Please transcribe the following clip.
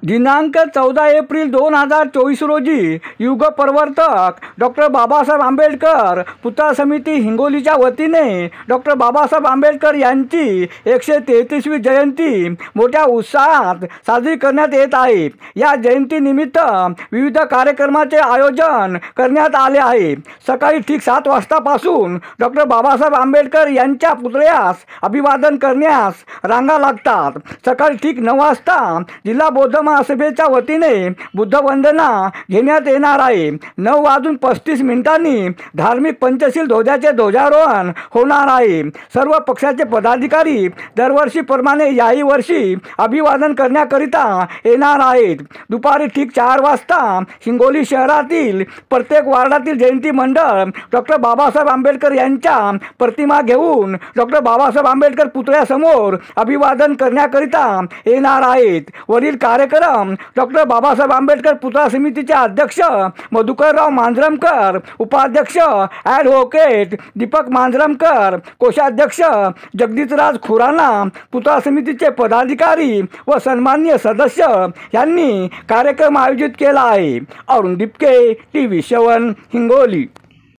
दिनांक 14 एप्रिल 2024 रोजी युगप्रवर्तक डॉक्टर बाबासाहेब आंबेडकर पुतळा समिती हिंगोलीच्या वतीने डॉक्टर बाबासाहेब आंबेडकर यांची 133वी जयंती मोठ्या उत्साहात साजरी करण्यात येत आहे। या जयंतीनिमित्त विविध कार्यक्रमाचे आयोजन करण्यात आले आहे। सकाळी ठीक 7 वाजतापासून डॉक्टर बाबासाहेब आंबेडकर यांच्या पुतळ्यास अभिवादन करण्यास रांगा लागतात। सकाळी ठीक 9 वाजता जिल्हा बौद्ध महासभेच्या वतीने बुद्धवंदना घेण्यात येणार आहे। 9:35 धार्मिक पंचशील ध्वजाचे ध्वजारोहण होणार आहे। सर्व पक्षाचे पदाधिकारी दरवर्षीप्रमाणे याही वर्षी अभिवादन करण्याकरिता येणार आहेत। दुपारी ठीक 4 वाजता हिंगोली शहरातील प्रत्येक वार्डातील जयंती मंडळ डॉक्टर बाबासाहेब आंबेडकर यांच्या प्रतिमा घेऊन डॉक्टर बाबासाहेब आंबेडकर पुतळ्यासमोर अभिवादन करण्याकरिता येणार आहेत। वरील कार्यक्रम डॉक्टर बाबासाहेब आंबेडकर पुतळा समितीचे अध्यक्ष मधुकरराव मांजरमकर, उपाध्यक्ष ॲडव्होकेट दीपक मांजरमकर, कोषाध्यक्ष जगदीशराज खुराना, पुतळा समितीचे पदाधिकारी व सन्माननीय सदस्य यांनी कार्यक्रम आयोजित केला आहे। अरुण दिपके, TV7 हिंगोली।